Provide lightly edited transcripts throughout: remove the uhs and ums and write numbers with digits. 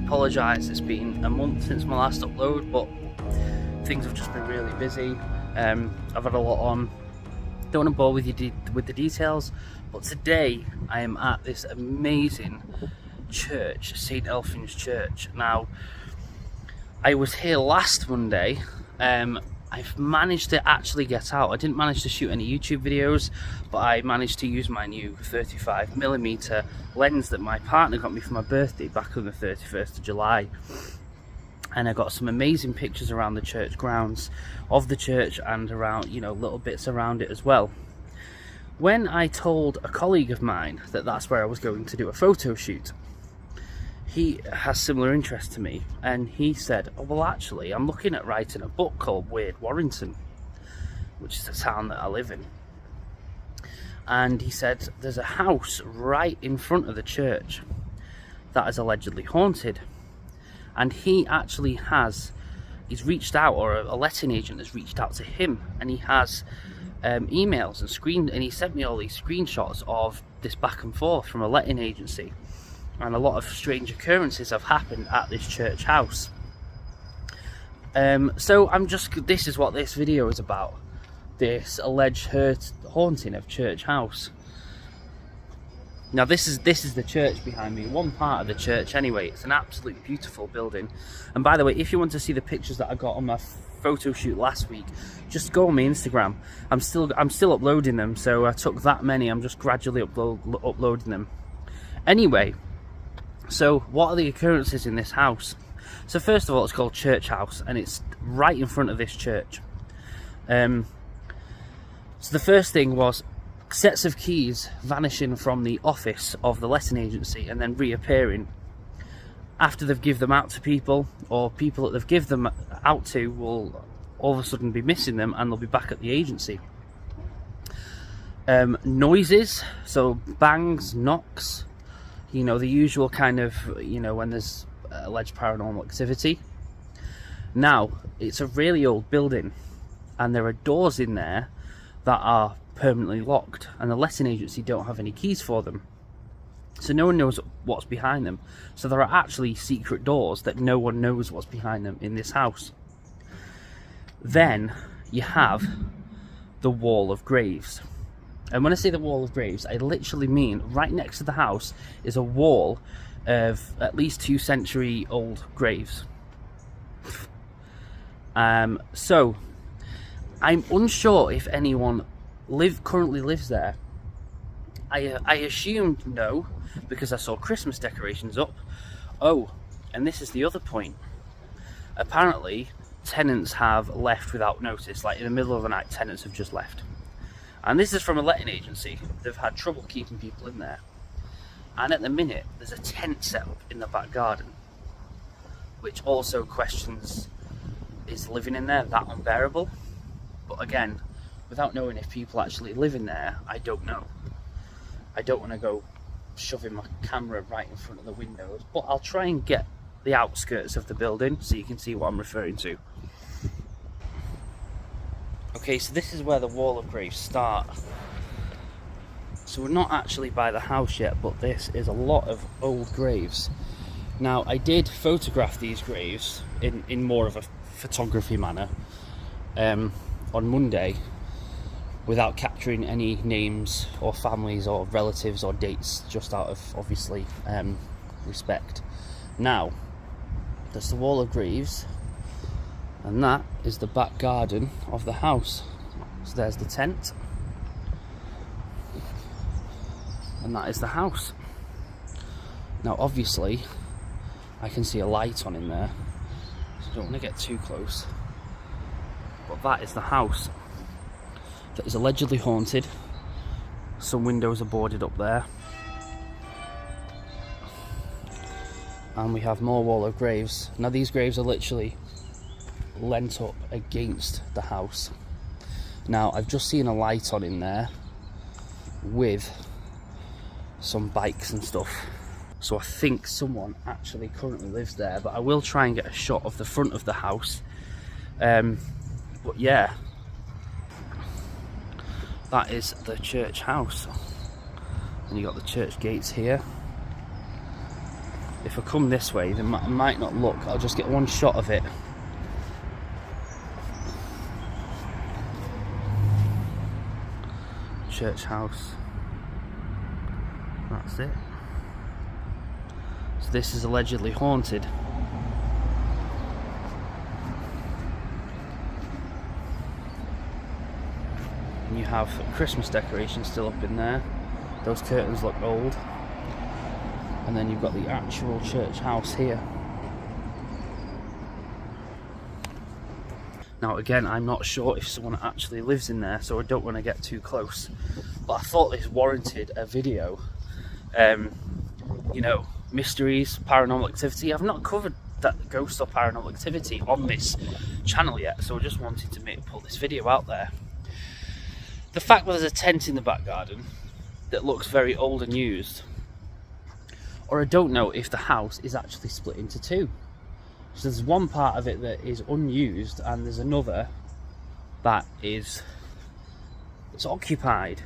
apologise, it's been a month since my last upload, but things have just been really busy. I've had a lot on. Don't want to bore with you with the details, but today I am at this amazing church, St Elphin's Church. Now, I was here last Monday. I've managed to actually get out. I didn't manage to shoot any YouTube videos, but I managed to use my new 35mm lens that my partner got me for my birthday back on the 31st of July. And I got some amazing pictures around the church grounds of the church and around, you know, little bits around it as well. When I told a colleague of mine that that's where I was going to do a photo shoot, he has similar interest to me, and he said, oh, well, actually, I'm looking at writing a book called Weird Warrington, which is the town that I live in. And he said, there's a house right in front of the church that is allegedly haunted. And he actually he's reached out, or a letting agent has reached out to him, and he has emails and he sent me all these screenshots of this back and forth from a letting agency. And a lot of strange occurrences have happened at this church house. So this is what this video is about. This alleged haunting of church house. Now this is the church behind me, one part of the church anyway. It's an absolutely beautiful building. And by the way, if you want to see the pictures that I got on my photo shoot last week, just go on my Instagram. I'm still uploading them, so I took that many. I'm just gradually uploading them. Anyway, so what are the occurrences in this house? So first of all, it's called Church House, and it's right in front of this church. So the first thing was sets of keys vanishing from the office of the letting agency and then reappearing after they've given them out to people, or people that they've given them out to will all of a sudden be missing them and they'll be back at the agency. Noises, so bangs, knocks, you know, the usual kind of, you know, when there's alleged paranormal activity. Now, it's a really old building, and there are doors in there that are permanently locked, and the letting agency don't have any keys for them. So no one knows what's behind them. So there are actually secret doors that no one knows what's behind them in this house. Then you have the wall of graves. And when I say the wall of graves, I literally mean right next to the house is a wall of at least 2-century-old graves. So I'm unsure if anyone currently lives there. I assumed no, because I saw Christmas decorations up. Oh, and this is the other point. Apparently, tenants have left without notice. Like in the middle of the night, tenants have just left. And this is from a letting agency. They've had trouble keeping people in there. And at the minute, there's a tent set up in the back garden, which also questions, is living in there that unbearable? But again, without knowing if people actually live in there, I don't know. I don't want to go shoving my camera right in front of the windows, but I'll try and get the outskirts of the building so you can see what I'm referring to. Okay, so this is where the wall of graves start. So we're not actually by the house yet, but this is a lot of old graves. Now, I did photograph these graves in more of a photography manner on Monday, without capturing any names or families or relatives or dates, just out of, obviously, respect. Now, there's the wall of graves, and that is the back garden of the house. So there's the tent, and that is the house. Now, obviously, I can see a light on in there, so I don't want to get too close. But that is the house that is allegedly haunted. Some windows are boarded up there. And we have more wall of graves. Now these graves are literally leant up against the house. Now I've just seen a light on in there with some bikes and stuff. So I think someone actually currently lives there, but I will try and get a shot of the front of the house. But yeah, that is the church house. And you got the church gates here. if I come this way, then I might not look. I'll just get one shot of it. Church house. That's it. So this is allegedly haunted. And you have Christmas decorations still up in there. Those curtains look old. And then you've got the actual church house here. Now again, I'm not sure if someone actually lives in there, so I don't want to get too close. But I thought this warranted a video. You know, mysteries, paranormal activity. I've not covered that ghost or paranormal activity on this channel yet, so I just wanted to put this video out there. The fact that there's a tent in the back garden that looks very old and used, or I don't know if the house is actually split into two. So there's one part of it that is unused and there's another that it's occupied.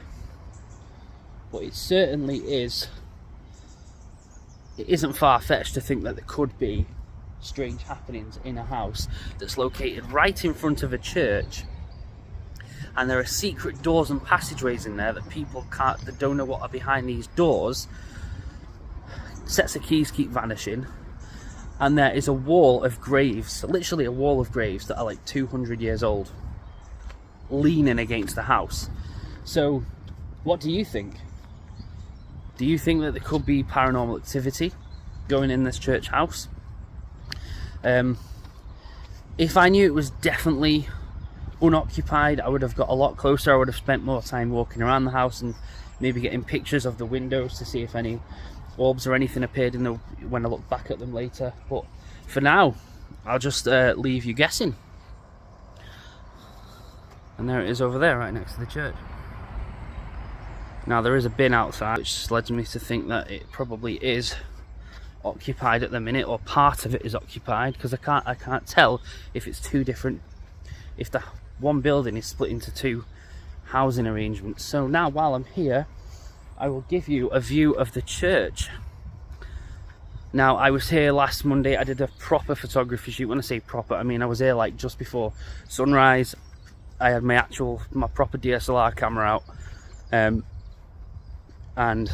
But it certainly is, it isn't far-fetched to think that there could be strange happenings in a house that's located right in front of a church, and there are secret doors and passageways in there that people that don't know what are behind these doors. Sets of keys keep vanishing, and there is a wall of graves, literally a wall of graves that are like 200 years old, leaning against the house. So what do you think? Do you think that there could be paranormal activity going in this church house? If I knew it was definitely unoccupied, I would have got a lot closer. I would have spent more time walking around the house and maybe getting pictures of the windows to see if any orbs or anything appeared when I look back at them later. But for now, I'll just leave you guessing. And there it is over there, right next to the church. Now there is a bin outside, which led me to think that it probably is occupied at the minute, or part of it is occupied, because I can't tell if it's two different, if the one building is split into two housing arrangements. So now, while I'm here, I will give you a view of the church. Now, I was here last Monday. I did a proper photography shoot. When I say proper, I mean I was here like just before sunrise. I had my proper DSLR camera out, and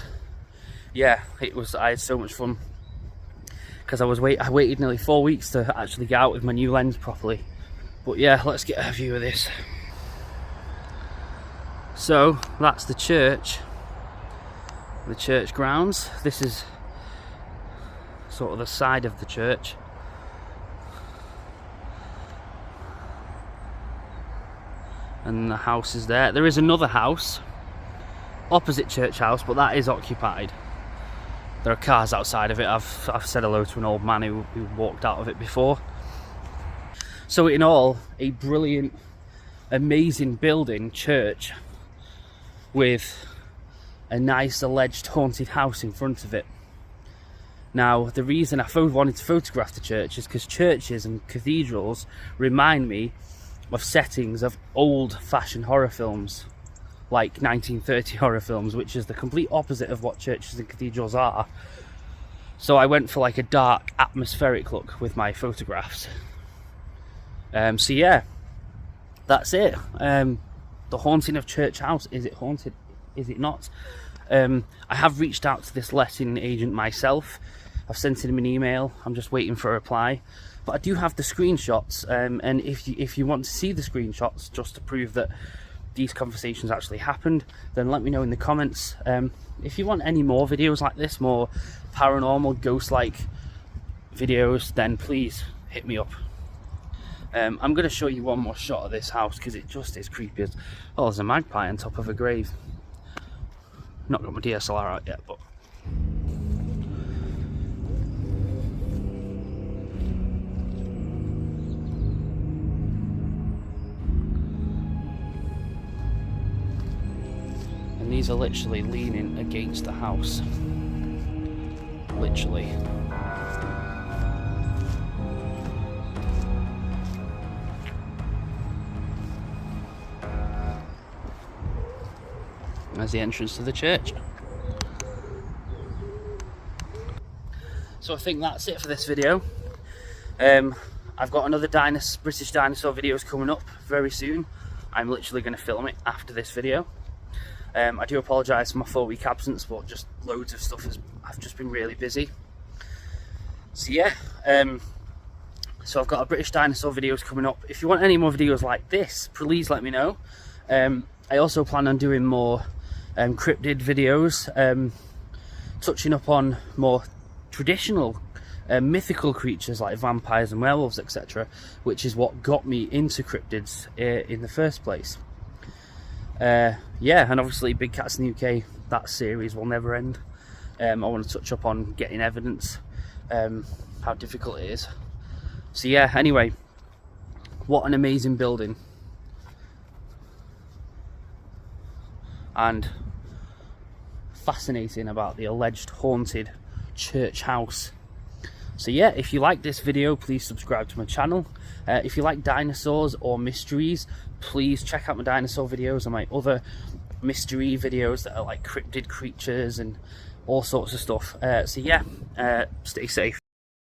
yeah, I had so much fun, because I waited nearly 4 weeks to actually get out with my new lens properly. But yeah, let's get a view of this. So that's the church grounds. This is sort of the side of the church. And the house is there. There is another house opposite church house, but that is occupied. There are cars outside of it. I've said hello to an old man who walked out of it before. So in all, a brilliant, amazing building, church, with a nice alleged haunted house in front of it. Now, the reason I wanted to photograph the church is because churches and cathedrals remind me of settings of old-fashioned horror films, like 1930 horror films, which is the complete opposite of what churches and cathedrals are. So I went for like a dark, atmospheric look with my photographs. So yeah, that's it. The haunting of Church House. Is it haunted? Is it not? I have reached out to this letting agent myself. I've sent him an email. I'm just waiting for a reply. But I do have the screenshots, and if you want to see the screenshots just to prove that these conversations actually happened, then let me know in the comments. If you want any more videos like this, more paranormal, ghost-like videos, then please hit me up. I'm going to show you one more shot of this house because it just is creepy as... Oh, there's a magpie on top of a grave. Not got my DSLR out yet, but... And these are literally leaning against the house. Literally. There's the entrance to the church. So I think that's it for this video. I've got another British dinosaur videos coming up very soon. I'm literally going to film it after this video. I do apologise for my 4-week absence, but just loads of stuff I've just been really busy. So yeah, so I've got a British dinosaur videos coming up. If you want any more videos like this, please let me know. I also plan on doing more cryptid videos, touching up on more traditional mythical creatures like vampires and werewolves, etc., which is what got me into cryptids in the first place. Yeah, and obviously Big Cats in the UK, that series will never end. I want to touch up on getting evidence, how difficult it is. So yeah, anyway, what an amazing building. And fascinating about the alleged haunted church house. So yeah, if you like this video, please subscribe to my channel. If you like dinosaurs or mysteries, please check out my dinosaur videos and my other mystery videos that are like cryptid creatures and all sorts of stuff. So yeah, stay safe.